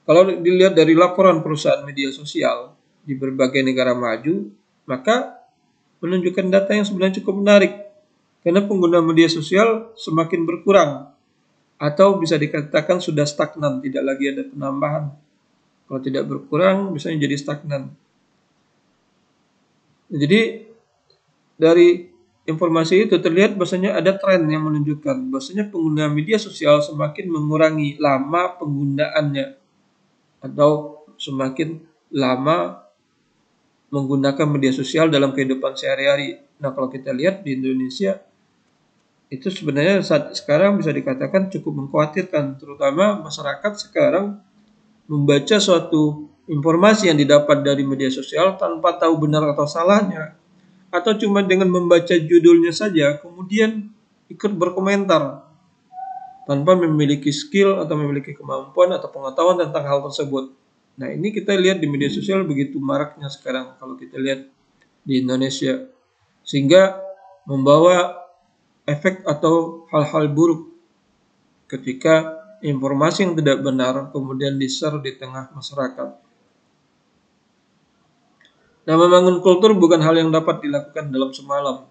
Kalau dilihat dari laporan perusahaan media sosial di berbagai negara maju, maka menunjukkan data yang sebenarnya cukup menarik. Karena pengguna media sosial semakin berkurang, atau bisa dikatakan sudah stagnan, tidak lagi ada penambahan. Kalau tidak berkurang, misalnya jadi stagnan. Jadi dari informasi itu terlihat bahwasanya ada tren yang menunjukkan bahwasanya pengguna media sosial semakin mengurangi lama penggunaannya atau semakin lama menggunakan media sosial dalam kehidupan sehari-hari. Nah, kalau kita lihat di Indonesia, itu sebenarnya saat sekarang bisa dikatakan cukup mengkhawatirkan, terutama masyarakat sekarang membaca suatu informasi yang didapat dari media sosial tanpa tahu benar atau salahnya, atau cuma dengan membaca judulnya saja kemudian ikut berkomentar tanpa memiliki skill atau memiliki kemampuan atau pengetahuan tentang hal tersebut. Nah, ini kita lihat di media sosial begitu maraknya sekarang kalau kita lihat di Indonesia, sehingga membawa efek atau hal-hal buruk ketika informasi yang tidak benar kemudian di-share di tengah masyarakat. Nah, membangun kultur bukan hal yang dapat dilakukan dalam semalam.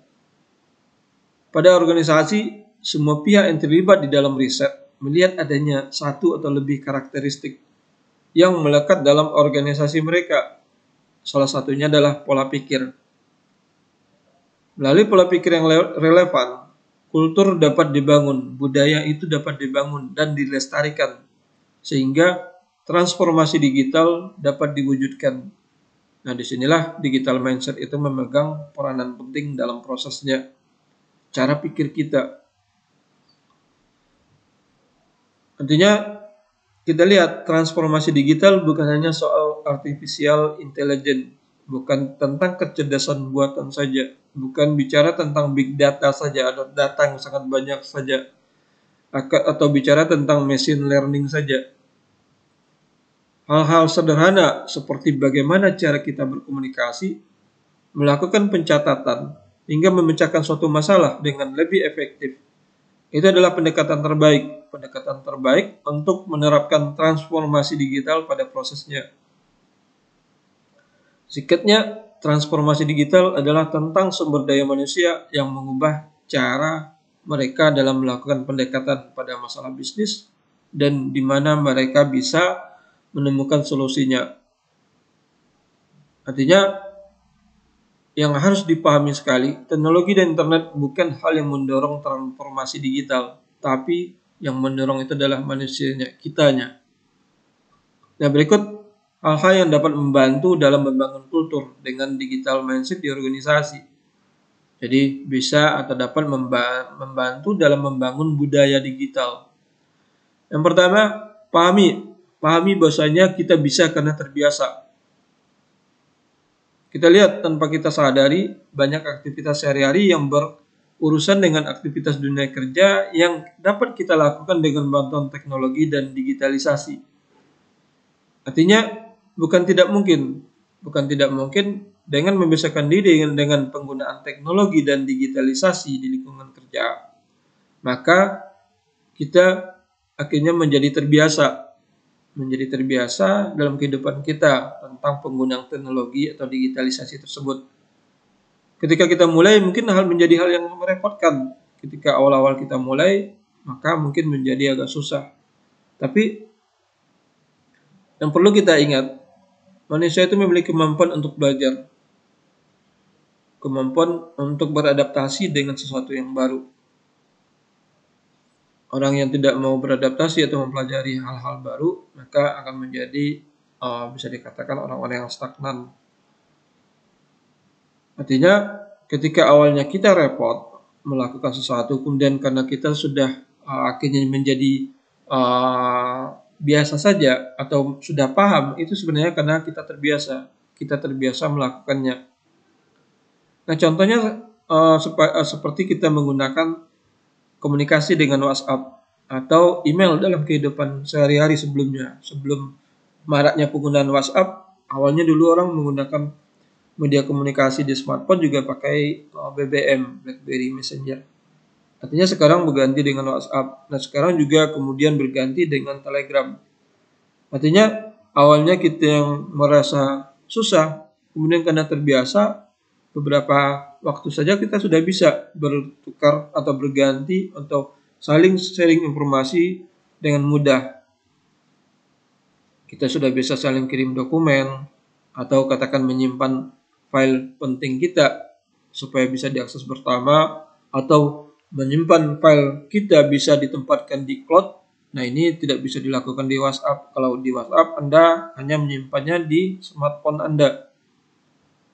Pada organisasi, semua pihak yang terlibat di dalam riset melihat adanya satu atau lebih karakteristik yang melekat dalam organisasi mereka. Salah satunya adalah pola pikir. Melalui pola pikir yang relevan, kultur dapat dibangun, budaya itu dapat dibangun dan dilestarikan, sehingga transformasi digital dapat diwujudkan. Nah, disinilah digital mindset itu memegang peranan penting dalam prosesnya. Cara pikir kita. Artinya, kita lihat transformasi digital bukan hanya soal artificial intelligence, bukan tentang kecerdasan buatan saja, bukan bicara tentang big data saja, ada data yang sangat banyak saja, atau bicara tentang machine learning saja. Hal-hal sederhana seperti bagaimana cara kita berkomunikasi, melakukan pencatatan, hingga memecahkan suatu masalah dengan lebih efektif. Itu adalah pendekatan terbaik untuk menerapkan transformasi digital pada prosesnya. Singkatnya, transformasi digital adalah tentang sumber daya manusia yang mengubah cara mereka dalam melakukan pendekatan pada masalah bisnis dan di mana mereka bisa menemukan solusinya. Artinya, yang harus dipahami sekali, teknologi dan internet bukan hal yang mendorong transformasi digital, tapi yang mendorong itu adalah manusianya, kitanya. Nah, berikut hal-hal yang dapat membantu dalam membangun kultur dengan digital mindset di organisasi. Jadi bisa atau dapat membantu dalam membangun budaya digital. Yang pertama, pahami bahwasanya kita bisa karena terbiasa. Kita lihat tanpa kita sadari banyak aktivitas sehari-hari yang berurusan dengan aktivitas dunia kerja yang dapat kita lakukan dengan bantuan teknologi dan digitalisasi. Artinya bukan tidak mungkin dengan membiasakan diri dengan penggunaan teknologi dan digitalisasi di lingkungan kerja, maka kita akhirnya menjadi terbiasa dalam kehidupan kita tentang penggunaan teknologi atau digitalisasi tersebut. Ketika kita mulai, mungkin menjadi hal yang merepotkan. Ketika awal-awal kita mulai, maka mungkin menjadi agak susah. Tapi yang perlu kita ingat, manusia itu memiliki kemampuan untuk belajar, kemampuan untuk beradaptasi dengan sesuatu yang baru. Orang yang tidak mau beradaptasi atau mempelajari hal-hal baru, maka akan menjadi bisa dikatakan orang-orang yang stagnan. Artinya ketika awalnya kita repot melakukan sesuatu, kemudian karena kita sudah akhirnya menjadi biasa saja atau sudah paham, itu sebenarnya karena kita terbiasa melakukannya. Nah, contohnya seperti kita menggunakan komunikasi dengan WhatsApp atau email dalam kehidupan sehari-hari sebelumnya. Sebelum maraknya penggunaan WhatsApp, awalnya dulu orang menggunakan media komunikasi di smartphone juga pakai BBM, BlackBerry Messenger. Artinya sekarang berganti dengan WhatsApp. Nah, sekarang juga kemudian berganti dengan Telegram. Artinya awalnya kita yang merasa susah, kemudian karena terbiasa, beberapa waktu saja kita sudah bisa bertukar atau berganti atau saling sharing informasi dengan mudah. Kita sudah bisa saling kirim dokumen atau katakan menyimpan file penting kita supaya bisa diakses bersama, atau menyimpan file kita bisa ditempatkan di cloud. Nah, ini tidak bisa dilakukan di WhatsApp. Kalau di WhatsApp Anda hanya menyimpannya di smartphone Anda.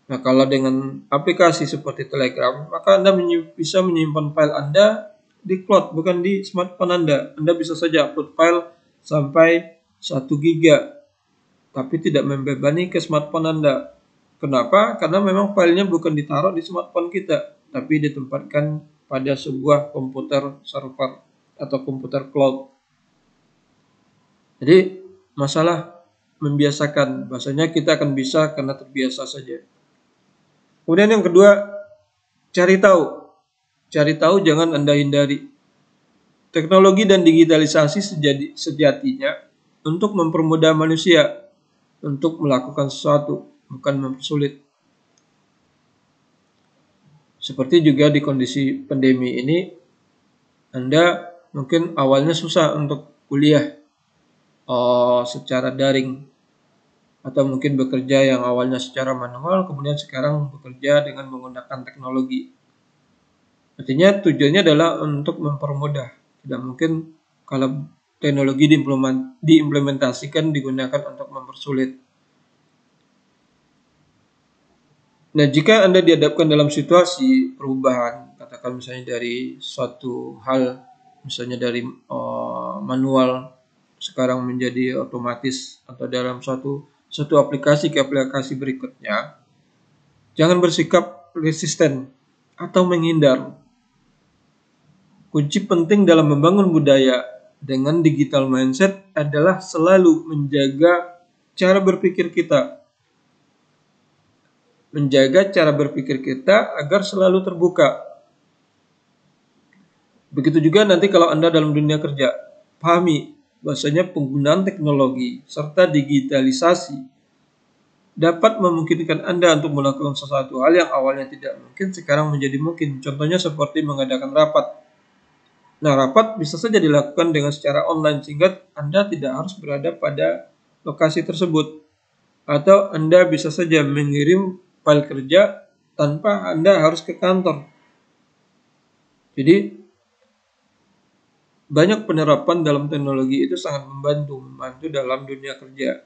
Nah, kalau dengan aplikasi seperti Telegram, maka Anda bisa menyimpan file Anda di cloud, bukan di smartphone Anda. Anda bisa saja upload file sampai 1 giga, tapi tidak membebani ke smartphone Anda. Kenapa? Karena memang filenya bukan ditaruh di smartphone kita, tapi ditempatkan pada sebuah komputer server atau komputer cloud. Jadi, masalah membiasakan, bahasanya kita akan bisa karena terbiasa saja. Kemudian yang kedua, cari tahu. Cari tahu, jangan Anda hindari. Teknologi dan digitalisasi sejatinya untuk mempermudah manusia untuk melakukan sesuatu, bukan mempersulit. Seperti juga di kondisi pandemi ini, Anda mungkin awalnya susah untuk kuliah secara daring, atau mungkin bekerja yang awalnya secara manual, kemudian sekarang bekerja dengan menggunakan teknologi. Artinya tujuannya adalah untuk mempermudah. Tidak mungkin kalau teknologi diimplementasikan digunakan untuk mempersulit. Nah, jika Anda dihadapkan dalam situasi perubahan, katakan misalnya dari suatu hal, misalnya dari manual sekarang menjadi otomatis, atau dalam suatu aplikasi ke aplikasi berikutnya, jangan bersikap resisten atau menghindar. Kunci penting dalam membangun budaya dengan digital mindset adalah selalu menjaga cara berpikir kita. Menjaga cara berpikir kita agar selalu terbuka. Begitu juga nanti kalau Anda dalam dunia kerja, pahami bahwasanya penggunaan teknologi serta digitalisasi dapat memungkinkan Anda untuk melakukan sesuatu hal yang awalnya tidak mungkin, sekarang menjadi mungkin. Contohnya seperti mengadakan rapat. Nah, rapat bisa saja dilakukan dengan secara online, sehingga Anda tidak harus berada pada lokasi tersebut. Atau Anda bisa saja mengirim file kerja tanpa Anda harus ke kantor. Jadi, banyak penerapan dalam teknologi itu sangat membantu dalam dunia kerja.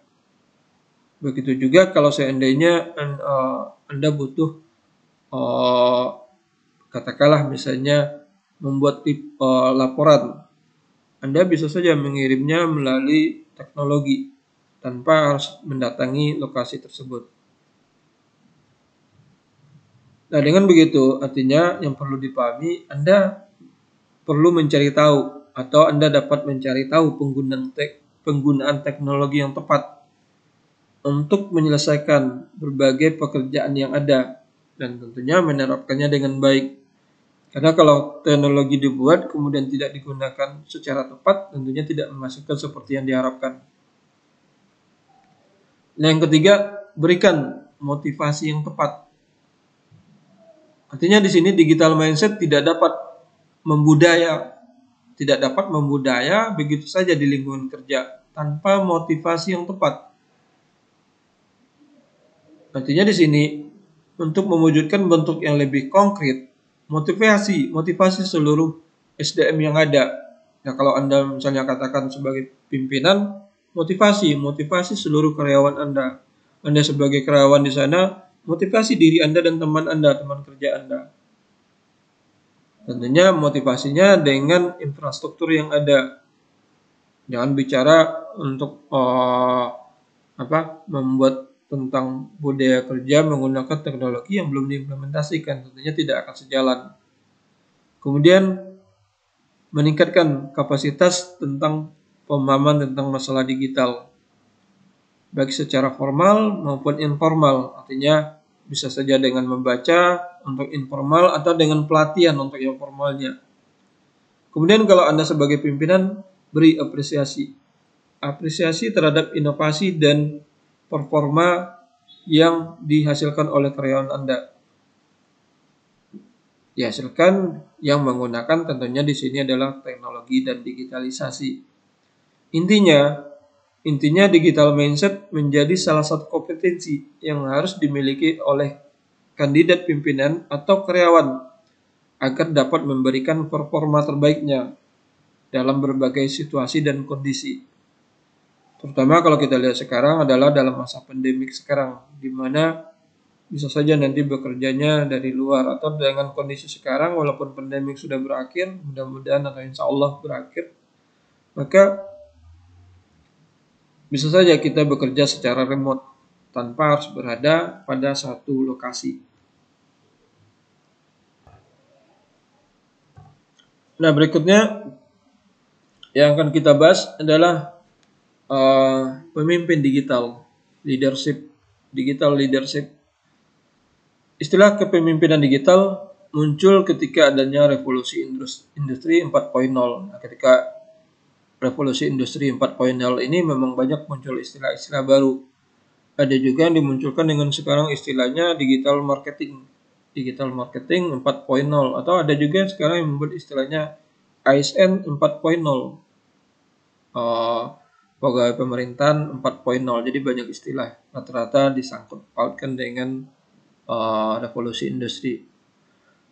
Begitu juga kalau seandainya Anda butuh katakanlah misalnya membuat laporan, Anda bisa saja mengirimnya melalui teknologi tanpa harus mendatangi lokasi tersebut. Nah, dengan begitu artinya yang perlu dipahami, Anda perlu mencari tahu atau Anda dapat mencari tahu penggunaan teknologi yang tepat untuk menyelesaikan berbagai pekerjaan yang ada dan tentunya menerapkannya dengan baik. Karena kalau teknologi dibuat kemudian tidak digunakan secara tepat, tentunya tidak menghasilkan seperti yang diharapkan. Nah, yang ketiga, berikan motivasi yang tepat. Artinya di sini digital mindset tidak dapat membudaya begitu saja di lingkungan kerja tanpa motivasi yang tepat. Artinya di sini untuk mewujudkan bentuk yang lebih konkret, motivasi seluruh SDM yang ada. Nah, kalau Anda misalnya katakan sebagai pimpinan, motivasi seluruh karyawan Anda. Anda sebagai karyawan di sana, motivasi diri Anda dan teman Anda, teman kerja Anda. Tentunya motivasinya dengan infrastruktur yang ada. Jangan bicara untuk membuat tentang budaya kerja menggunakan teknologi yang belum diimplementasikan, tentunya tidak akan sejalan. Kemudian meningkatkan kapasitas tentang pemahaman tentang masalah digital, baik secara formal maupun informal. Artinya bisa saja dengan membaca untuk informal atau dengan pelatihan untuk yang formalnya. Kemudian kalau Anda sebagai pimpinan, beri apresiasi terhadap inovasi dan performa yang dihasilkan oleh karyawan Anda. Dihasilkan yang menggunakan tentunya di sini adalah teknologi dan digitalisasi. Intinya digital mindset menjadi salah satu kompetensi yang harus dimiliki oleh kandidat pimpinan atau karyawan agar dapat memberikan performa terbaiknya dalam berbagai situasi dan kondisi. Terutama kalau kita lihat sekarang adalah dalam masa pandemik sekarang, di mana bisa saja nanti bekerjanya dari luar atau dengan kondisi sekarang walaupun pandemik sudah berakhir, mudah-mudahan atau insya Allah berakhir, maka bisa saja kita bekerja secara remote tanpa harus berada pada satu lokasi. Nah, berikutnya yang akan kita bahas adalah pemimpin digital leadership. Istilah kepemimpinan digital muncul ketika adanya revolusi industri 4.0. Nah, ketika revolusi industri 4.0 ini memang banyak muncul istilah-istilah baru. Ada juga yang dimunculkan dengan sekarang istilahnya digital marketing 4.0, atau ada juga yang sekarang yang membuat istilahnya ASN 4.0. Pegawai pemerintahan 4.0. Jadi banyak istilah, rata-rata disangkut pautkan dengan revolusi industri.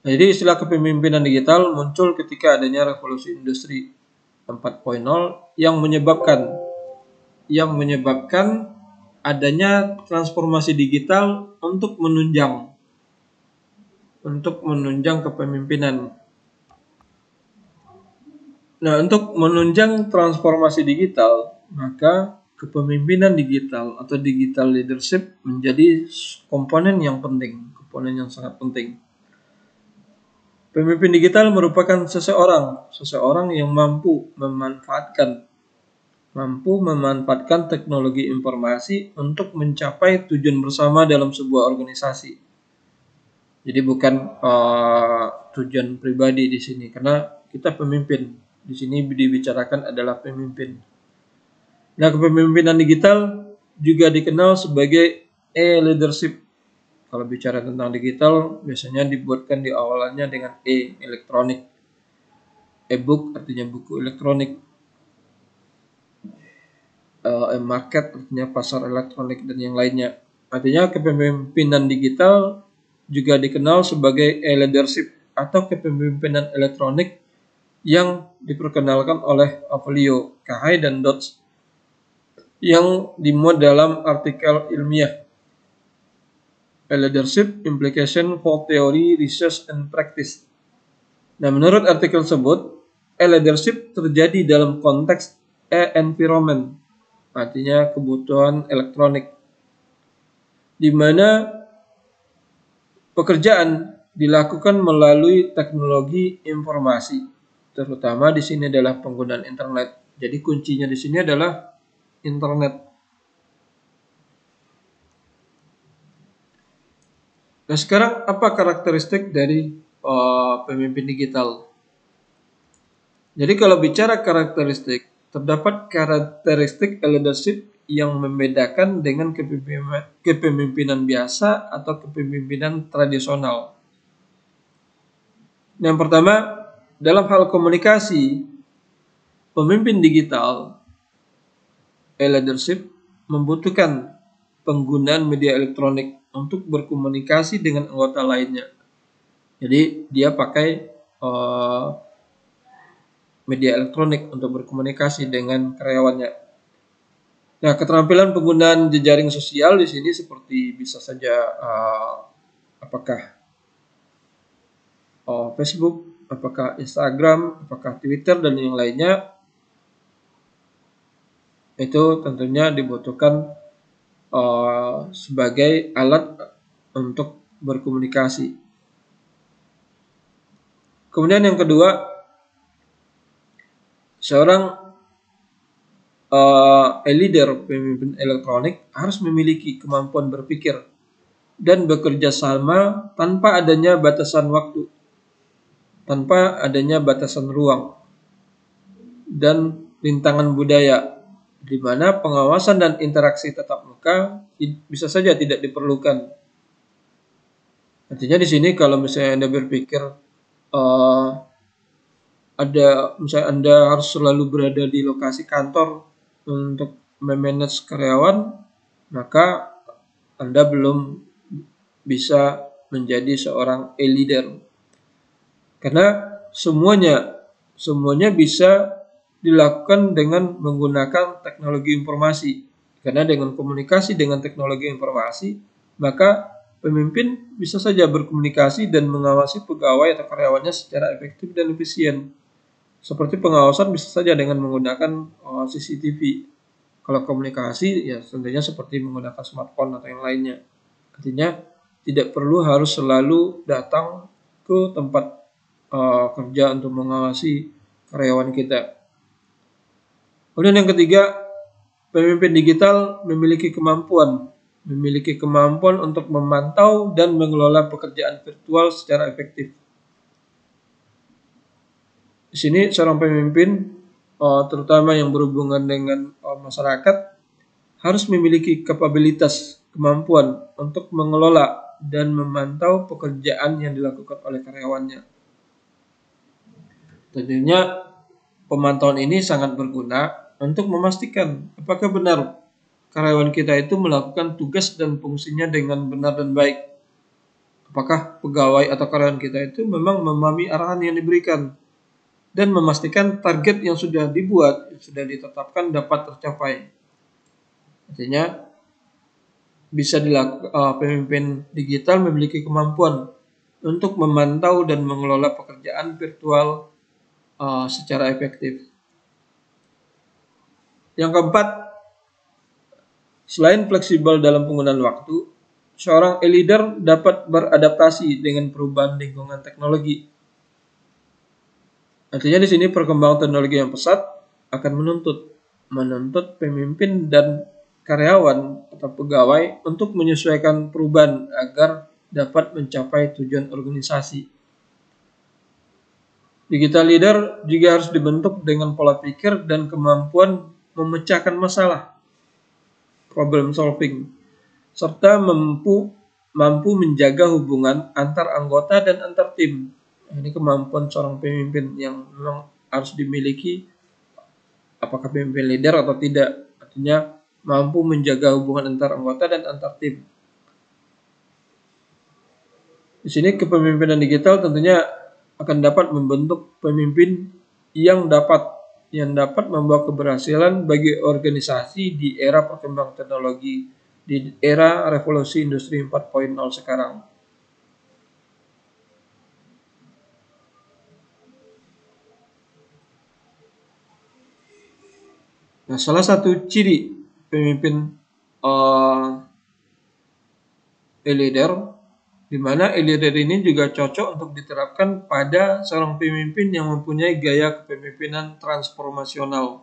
Nah, jadi istilah kepemimpinan digital muncul ketika adanya revolusi industri 4.0 yang menyebabkan adanya transformasi digital untuk menunjang kepemimpinan. Nah, untuk menunjang transformasi digital, maka kepemimpinan digital atau digital leadership menjadi komponen yang sangat penting. Pemimpin digital merupakan seseorang yang mampu memanfaatkan teknologi informasi untuk mencapai tujuan bersama dalam sebuah organisasi. Jadi bukan tujuan pribadi di sini, karena kita pemimpin. Di sini dibicarakan adalah pemimpin. Nah, kepemimpinan digital juga dikenal sebagai e-leadership. Kalau bicara tentang digital, biasanya dibuatkan di awalannya dengan elektronik. E-book artinya buku elektronik. E-market artinya pasar elektronik dan yang lainnya. Artinya kepemimpinan digital juga dikenal sebagai e-leadership atau kepemimpinan elektronik yang diperkenalkan oleh Aurelio Kahai dan Dodds yang dimuat dalam artikel ilmiah A Leadership Implication for Theory, Research, and Practice. Nah, menurut artikel tersebut, leadership terjadi dalam konteks environment, artinya kebutuhan elektronik, di mana pekerjaan dilakukan melalui teknologi informasi, terutama di sini adalah penggunaan internet. Jadi kuncinya di sini adalah internet. Nah, sekarang apa karakteristik dari pemimpin digital? Jadi kalau bicara karakteristik, terdapat karakteristik leadership yang membedakan dengan kepemimpinan biasa atau kepemimpinan tradisional. Yang pertama, dalam hal komunikasi, pemimpin digital leadership membutuhkan penggunaan media elektronik untuk berkomunikasi dengan anggota lainnya. Jadi dia pakai media elektronik untuk berkomunikasi dengan karyawannya. Nah, keterampilan penggunaan jejaring sosial di sini seperti bisa saja apakah Facebook, apakah Instagram, apakah Twitter dan yang lainnya, itu tentunya dibutuhkan sebagai alat untuk berkomunikasi. Kemudian yang kedua, seorang leader pemimpin elektronik harus memiliki kemampuan berpikir dan bekerja sama tanpa adanya batasan waktu, tanpa adanya batasan ruang, dan rintangan budaya, di mana pengawasan dan interaksi tatap muka bisa saja tidak diperlukan. Artinya di sini kalau misalnya Anda berpikir misalnya Anda harus selalu berada di lokasi kantor untuk memanage karyawan, maka Anda belum bisa menjadi seorang leader. Karena semuanya bisa dilakukan dengan menggunakan teknologi informasi. Karena dengan komunikasi dengan teknologi informasi, maka pemimpin bisa saja berkomunikasi dan mengawasi pegawai atau karyawannya secara efektif dan efisien. Seperti pengawasan bisa saja dengan menggunakan CCTV. Kalau komunikasi ya tentunya seperti menggunakan smartphone atau yang lainnya. Artinya tidak perlu harus selalu datang ke tempat kerja untuk mengawasi karyawan kita. Kemudian yang ketiga, pemimpin digital memiliki kemampuan untuk memantau dan mengelola pekerjaan virtual secara efektif. Di sini seorang pemimpin, terutama yang berhubungan dengan masyarakat, harus memiliki kapabilitas, kemampuan untuk mengelola dan memantau pekerjaan yang dilakukan oleh karyawannya. Tentunya pemantauan ini sangat berguna untuk memastikan apakah benar karyawan kita itu melakukan tugas dan fungsinya dengan benar dan baik. Apakah pegawai atau karyawan kita itu memang memahami arahan yang diberikan dan memastikan target yang sudah dibuat, yang sudah ditetapkan dapat tercapai. Artinya bisa dilakukan pemimpin digital memiliki kemampuan untuk memantau dan mengelola pekerjaan virtual secara efektif. Yang keempat, selain fleksibel dalam penggunaan waktu, seorang leader dapat beradaptasi dengan perubahan lingkungan teknologi. Artinya di sini perkembangan teknologi yang pesat akan menuntut pemimpin dan karyawan atau pegawai untuk menyesuaikan perubahan agar dapat mencapai tujuan organisasi. Digital leader juga harus dibentuk dengan pola pikir dan kemampuan memecahkan masalah, problem solving, serta mampu menjaga hubungan antar anggota dan antar tim. Ini kemampuan seorang pemimpin yang memang harus dimiliki, apakah pemimpin leader atau tidak. Artinya mampu menjaga hubungan antar anggota dan antar tim. Di sini kepemimpinan digital tentunya akan dapat membentuk pemimpin yang dapat membawa keberhasilan bagi organisasi di era perkembangan teknologi, di era revolusi industri 4.0 sekarang. Nah, salah satu ciri pemimpin e-leader, di mana e-leader ini juga cocok untuk diterapkan pada seorang pemimpin yang mempunyai gaya kepemimpinan transformasional.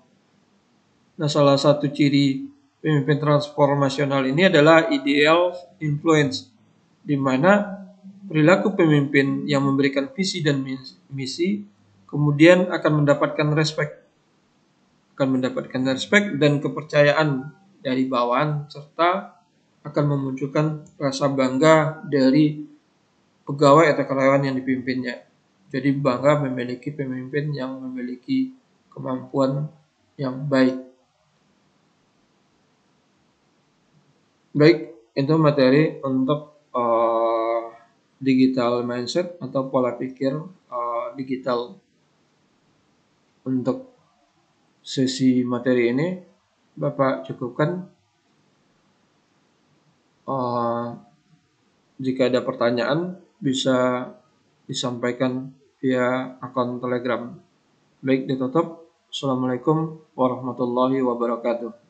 Nah, salah satu ciri pemimpin transformasional ini adalah ideal influence, di mana perilaku pemimpin yang memberikan visi dan misi kemudian akan mendapatkan respek dan kepercayaan dari bawahan, serta akan memunculkan rasa bangga dari pegawai atau karyawan yang dipimpinnya. Jadi bangga memiliki pemimpin yang memiliki kemampuan yang baik. Baik, itu materi untuk digital mindset atau pola pikir digital. Untuk sesi materi ini Bapak cukupkan. Jika ada pertanyaan bisa disampaikan via akun Telegram. Baik, ditutup. Assalamualaikum warahmatullahi wabarakatuh.